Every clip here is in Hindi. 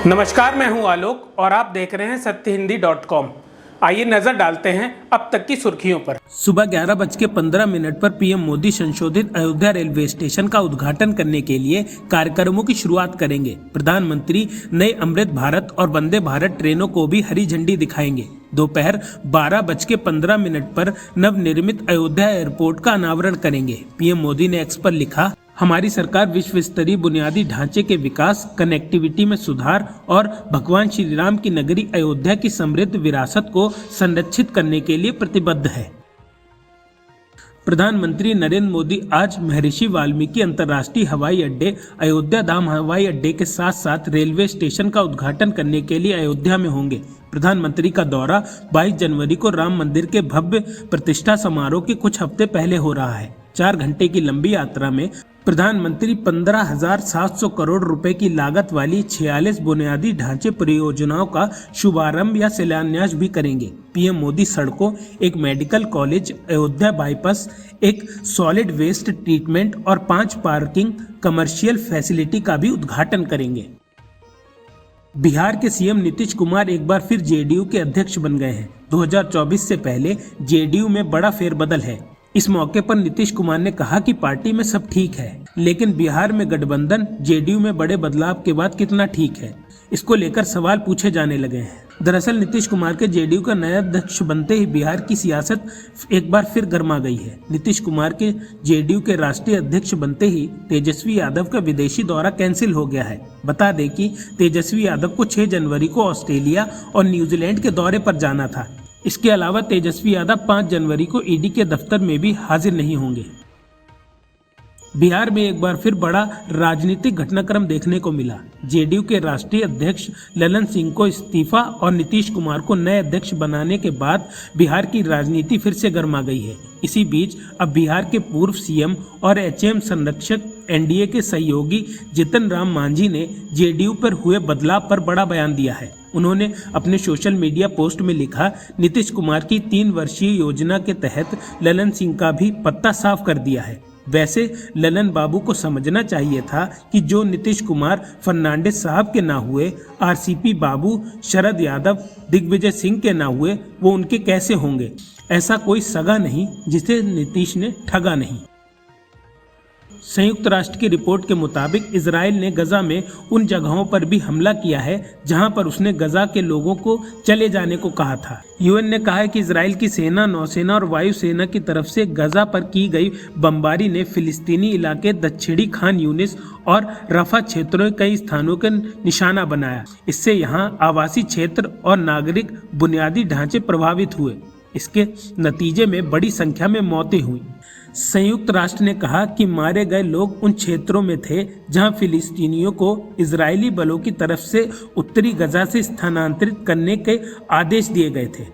नमस्कार, मैं हूं आलोक और आप देख रहे हैं सत्यहिंदी.com। आइए नजर डालते हैं अब तक की सुर्खियों पर। सुबह 11:15 पर पीएम मोदी संशोधित अयोध्या रेलवे स्टेशन का उद्घाटन करने के लिए कार्यक्रमों की शुरुआत करेंगे। प्रधानमंत्री नए अमृत भारत और वंदे भारत ट्रेनों को भी हरी झंडी दिखाएंगे। दोपहर 12:15 पर नवनिर्मित अयोध्या एयरपोर्ट का अनावरण करेंगे। पीएम मोदी ने एक्स पर लिखा, हमारी सरकार विश्व स्तरीय बुनियादी ढांचे के विकास, कनेक्टिविटी में सुधार और भगवान श्री राम की नगरी अयोध्या की समृद्ध विरासत को संरक्षित करने के लिए प्रतिबद्ध है। प्रधानमंत्री नरेंद्र मोदी आज महर्षि वाल्मीकि अंतर्राष्ट्रीय हवाई अड्डे, अयोध्या धाम हवाई अड्डे के साथ साथ रेलवे स्टेशन का उद्घाटन करने के लिए अयोध्या में होंगे। प्रधानमंत्री का दौरा 22 जनवरी को राम मंदिर के भव्य प्रतिष्ठा समारोह के कुछ हफ्ते पहले हो रहा है। 4 घंटे की लंबी यात्रा में प्रधानमंत्री 15,700 करोड़ रुपए की लागत वाली 46 बुनियादी ढांचे परियोजनाओं का शुभारंभ या शिलान्यास भी करेंगे। पीएम मोदी सड़कों, एक मेडिकल कॉलेज, अयोध्या बाईपास, एक सॉलिड वेस्ट ट्रीटमेंट और 5 पार्किंग कमर्शियल फैसिलिटी का भी उद्घाटन करेंगे। बिहार के सीएम नीतीश कुमार एक बार फिर जेडीयू के अध्यक्ष बन गए हैं। 2024 से पहले जेडीयू में बड़ा फेरबदल है। इस मौके पर नीतीश कुमार ने कहा कि पार्टी में सब ठीक है, लेकिन बिहार में गठबंधन जेडीयू में बड़े बदलाव के बाद कितना ठीक है, इसको लेकर सवाल पूछे जाने लगे हैं। दरअसल नीतीश कुमार के जेडीयू का नया अध्यक्ष बनते ही बिहार की सियासत एक बार फिर गर्मा गई है। नीतीश कुमार के जेडीयू के राष्ट्रीय अध्यक्ष बनते ही तेजस्वी यादव का विदेशी दौरा कैंसिल हो गया है। बता दें कि तेजस्वी यादव को 6 जनवरी को ऑस्ट्रेलिया और न्यूजीलैंड के दौरे पर जाना था। इसके अलावा तेजस्वी यादव 5 जनवरी को ईडी के दफ्तर में भी हाजिर नहीं होंगे। बिहार में एक बार फिर बड़ा राजनीतिक घटनाक्रम देखने को मिला। जेडीयू के राष्ट्रीय अध्यक्ष ललन सिंह को इस्तीफा और नीतीश कुमार को नए अध्यक्ष बनाने के बाद बिहार की राजनीति फिर से गर्मा गई है। इसी बीच अब बिहार के पूर्व सीएम और एचएम संरक्षक एनडीए के सहयोगी जितन राम मांझी ने जेडीयू पर हुए बदलाव पर बड़ा बयान दिया है। उन्होंने अपने सोशल मीडिया पोस्ट में लिखा, नीतीश कुमार की 3 वर्षीय योजना के तहत ललन सिंह का भी पत्ता साफ कर दिया है। वैसे ललन बाबू को समझना चाहिए था कि जो नीतीश कुमार फर्नांडिस साहब के ना हुए, आरसीपी बाबू, शरद यादव, दिग्विजय सिंह के ना हुए, वो उनके कैसे होंगे। ऐसा कोई सगा नहीं जिसे नीतीश ने ठगा नहीं। संयुक्त राष्ट्र की रिपोर्ट के मुताबिक इजराइल ने गजा में उन जगहों पर भी हमला किया है जहां पर उसने गजा के लोगों को चले जाने को कहा था। यूएन ने कहा है कि इजराइल की सेना, नौसेना और वायुसेना की तरफ से गजा पर की गई बमबारी ने फिलिस्तीनी इलाके दक्षिणी खान यूनिस और रफा क्षेत्रों के कई स्थानों का निशाना बनाया। इससे यहां आवासीय क्षेत्र और नागरिक बुनियादी ढांचे प्रभावित हुए। इसके नतीजे में बड़ी संख्या में मौतें हुई। संयुक्त राष्ट्र ने कहा कि मारे गए लोग उन क्षेत्रों में थे जहां फिलिस्तीनियों को इजरायली बलों की तरफ से उत्तरी गजा से स्थानांतरित करने के आदेश दिए गए थे।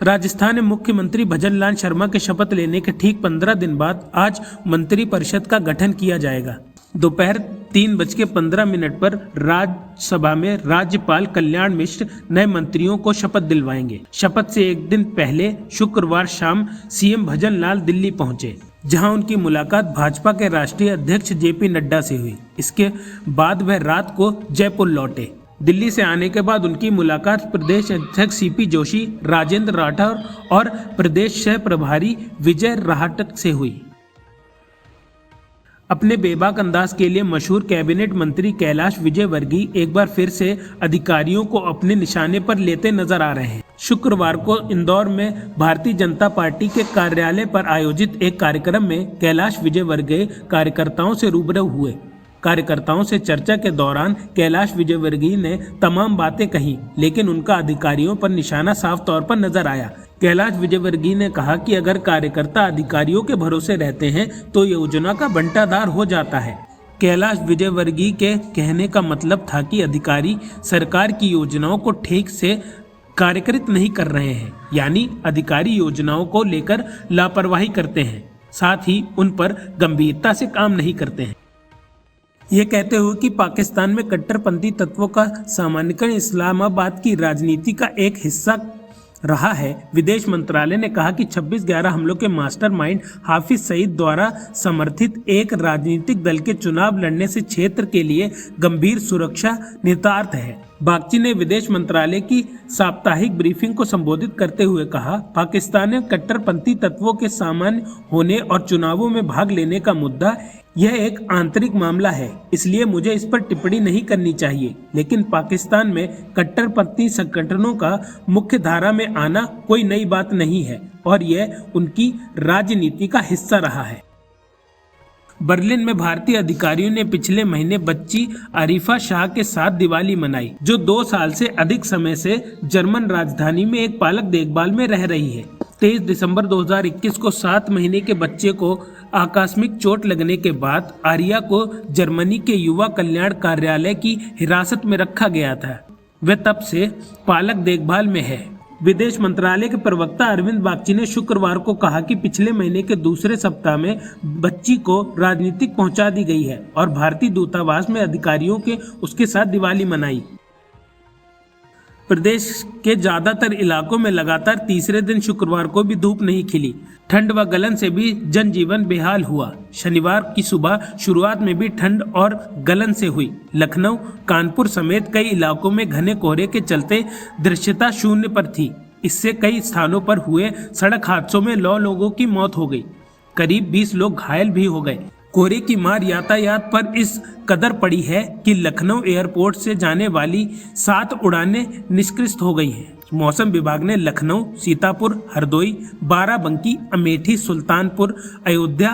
राजस्थान में मुख्यमंत्री भजनलाल शर्मा के शपथ लेने के ठीक 15 दिन बाद आज मंत्रिपरिषद का गठन किया जाएगा। दोपहर 3:15 पर राज्यसभा में राज्यपाल कल्याण मिश्र नए मंत्रियों को शपथ दिलवाएंगे। शपथ से एक दिन पहले शुक्रवार शाम सीएम भजनलाल दिल्ली पहुंचे, जहां उनकी मुलाकात भाजपा के राष्ट्रीय अध्यक्ष जेपी नड्डा से हुई। इसके बाद वह रात को जयपुर लौटे। दिल्ली से आने के बाद उनकी मुलाकात प्रदेश अध्यक्ष सीपी जोशी, राजेंद्र राठौर और प्रदेश सह प्रभारी विजय राहटक से हुई। अपने बेबाक अंदाज के लिए मशहूर कैबिनेट मंत्री कैलाश विजयवर्गीय एक बार फिर से अधिकारियों को अपने निशाने पर लेते नजर आ रहे हैं। शुक्रवार को इंदौर में भारतीय जनता पार्टी के कार्यालय पर आयोजित एक कार्यक्रम में कैलाश विजयवर्गीय कार्यकर्ताओं से रूबरू हुए। कार्यकर्ताओं से चर्चा के दौरान कैलाश विजयवर्गीय ने तमाम बातें कही, लेकिन उनका अधिकारियों पर निशाना साफ तौर पर नजर आया। कैलाश विजयवर्गीय ने कहा कि अगर कार्यकर्ता अधिकारियों के भरोसे रहते हैं तो योजना का बंटाधार हो जाता है। कैलाश विजयवर्गीय के कहने का मतलब था कि अधिकारी सरकार की योजनाओं को ठीक से कार्यकृत नहीं कर रहे हैं, यानी अधिकारी योजनाओं को लेकर लापरवाही करते हैं, साथ ही उन पर गंभीरता से काम नहीं करते हैं। ये कहते हुए कि पाकिस्तान में कट्टरपंथी तत्वों का सामान्यीकरण इस्लामाबाद की राजनीति का एक हिस्सा रहा है। विदेश मंत्रालय ने कहा कि 26/11 हमलों के मास्टरमाइंड हाफिज सईद द्वारा समर्थित एक राजनीतिक दल के चुनाव लड़ने से क्षेत्र के लिए गंभीर सुरक्षा निहितार्थ है। बागची ने विदेश मंत्रालय की साप्ताहिक ब्रीफिंग को संबोधित करते हुए कहा, पाकिस्तान में कट्टरपंथी तत्वों के सामान्य होने और चुनावों में भाग लेने का मुद्दा यह एक आंतरिक मामला है, इसलिए मुझे इस पर टिप्पणी नहीं करनी चाहिए। लेकिन पाकिस्तान में कट्टरपंथी संगठनों का मुख्य धारा में आना कोई नई बात नहीं है और यह उनकी राजनीति का हिस्सा रहा है। बर्लिन में भारतीय अधिकारियों ने पिछले महीने बच्ची आरिफा शाह के साथ दिवाली मनाई, जो 2 साल से अधिक समय से जर्मन राजधानी में एक पालक देखभाल में रह रही है। 23 दिसंबर 2021 को 7 महीने के बच्चे को आकस्मिक चोट लगने के बाद आरिया को जर्मनी के युवा कल्याण कार्यालय की हिरासत में रखा गया था। वह तब से पालक देखभाल में है। विदेश मंत्रालय के प्रवक्ता अरविंद बागची ने शुक्रवार को कहा कि पिछले महीने के दूसरे सप्ताह में बच्ची को राजनीतिक पहुंचा दी गई है और भारतीय दूतावास में अधिकारियों के उसके साथ दिवाली मनाई। प्रदेश के ज्यादातर इलाकों में लगातार तीसरे दिन शुक्रवार को भी धूप नहीं खिली। ठंड व गलन से भी जनजीवन बेहाल हुआ। शनिवार की सुबह शुरुआत में भी ठंड और गलन से हुई। लखनऊ, कानपुर समेत कई इलाकों में घने कोहरे के चलते दृश्यता शून्य पर थी। इससे कई स्थानों पर हुए सड़क हादसों में 9 लोगों की मौत हो गई। करीब 20 लोग घायल भी हो गए। कोहरे की मार यातायात पर इस कदर पड़ी है कि लखनऊ एयरपोर्ट से जाने वाली 7 उड़ानें निष्क्रिय हो गई हैं। मौसम विभाग ने लखनऊ, सीतापुर, हरदोई, बाराबंकी, अमेठी, सुल्तानपुर, अयोध्या,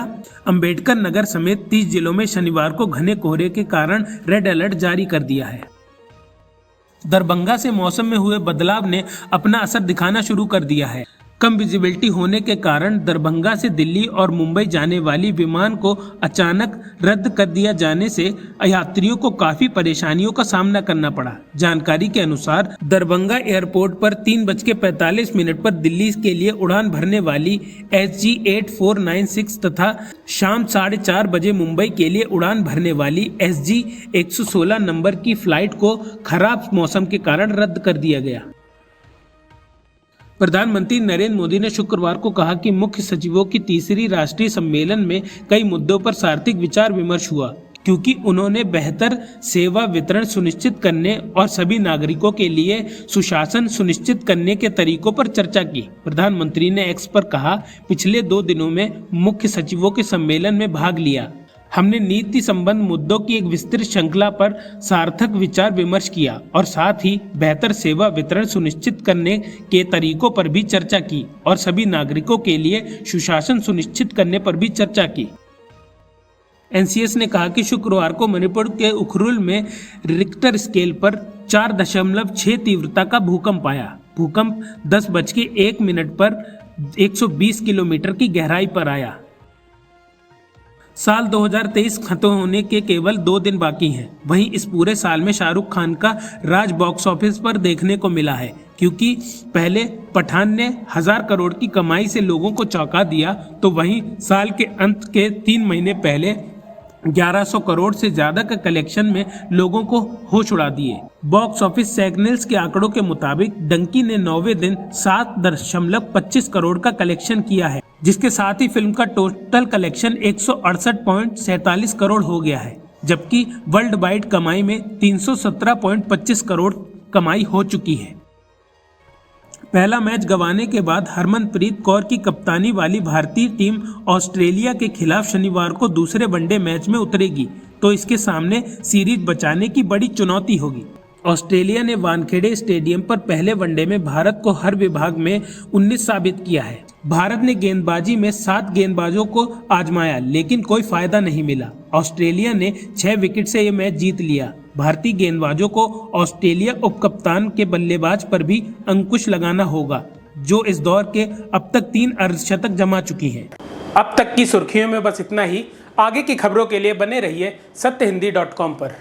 अंबेडकर नगर समेत 30 जिलों में शनिवार को घने कोहरे के कारण रेड अलर्ट जारी कर दिया है। दरभंगा से मौसम में हुए बदलाव ने अपना असर दिखाना शुरू कर दिया है। कम विजिबिलिटी होने के कारण दरभंगा से दिल्ली और मुंबई जाने वाली विमान को अचानक रद्द कर दिया जाने से यात्रियों को काफी परेशानियों का सामना करना पड़ा। जानकारी के अनुसार दरभंगा एयरपोर्ट पर 3:45 पर दिल्ली के लिए उड़ान भरने वाली SG 8496 तथा शाम 4:30 बजे मुंबई के लिए उड़ान भरने वाली SG 116 नंबर की फ्लाइट को खराब मौसम के कारण रद्द कर दिया गया। प्रधानमंत्री नरेंद्र मोदी ने शुक्रवार को कहा कि मुख्य सचिवों की तीसरी राष्ट्रीय सम्मेलन में कई मुद्दों पर सार्थक विचार विमर्श हुआ, क्योंकि उन्होंने बेहतर सेवा वितरण सुनिश्चित करने और सभी नागरिकों के लिए सुशासन सुनिश्चित करने के तरीकों पर चर्चा की। प्रधानमंत्री ने एक्स पर कहा, पिछले 2 दिनों में मुख्य सचिवों के सम्मेलन में भाग लिया। हमने नीति संबंध मुद्दों की एक विस्तृत श्रृंखला पर सार्थक विचार विमर्श किया और साथ ही बेहतर सेवा वितरण सुनिश्चित करने के तरीकों पर भी चर्चा की और सभी नागरिकों के लिए सुशासन सुनिश्चित करने पर भी चर्चा की। NCS ने कहा कि शुक्रवार को मणिपुर के उखरुल में रिक्टर स्केल पर 4.6 तीव्रता का भूकंप आया। भूकंप 10:01 पर 120 किलोमीटर की गहराई पर आया। साल 2023 खत्म होने के केवल 2 दिन बाकी हैं। वहीं इस पूरे साल में शाहरुख खान का राज बॉक्स ऑफिस पर देखने को मिला है, क्योंकि पहले पठान ने 1000 करोड़ की कमाई से लोगों को चौंका दिया, तो वहीं साल के अंत के 3 महीने पहले 1100 करोड़ से ज्यादा का कलेक्शन में लोगों को होश उड़ा दिए। बॉक्स ऑफिस सिग्नल्स के आंकड़ों के मुताबिक डंकी ने 9वें दिन 7.25 करोड़ का कलेक्शन किया है, जिसके साथ ही फिल्म का टोटल कलेक्शन 168.47 करोड़ हो गया है, जबकि वर्ल्ड वाइड कमाई में 317.25 करोड़ कमाई हो चुकी है। पहला मैच गंवाने के बाद हरमनप्रीत कौर की कप्तानी वाली भारतीय टीम ऑस्ट्रेलिया के खिलाफ शनिवार को दूसरे वनडे मैच में उतरेगी, तो इसके सामने सीरीज बचाने की बड़ी चुनौती होगी। ऑस्ट्रेलिया ने वानखेड़े स्टेडियम पर पहले वनडे में भारत को हर विभाग में 19 साबित किया है। भारत ने गेंदबाजी में 7 गेंदबाजों को आजमाया, लेकिन कोई फायदा नहीं मिला। ऑस्ट्रेलिया ने 6 विकेट से ये मैच जीत लिया। भारतीय गेंदबाजों को ऑस्ट्रेलिया उपकप्तान के बल्लेबाज पर भी अंकुश लगाना होगा, जो इस दौर के अब तक 3 अर्धशतक जमा चुकी हैं। अब तक की सुर्खियों में बस इतना ही। आगे की खबरों के लिए बने रहिए सत्यहिंदी.com पर।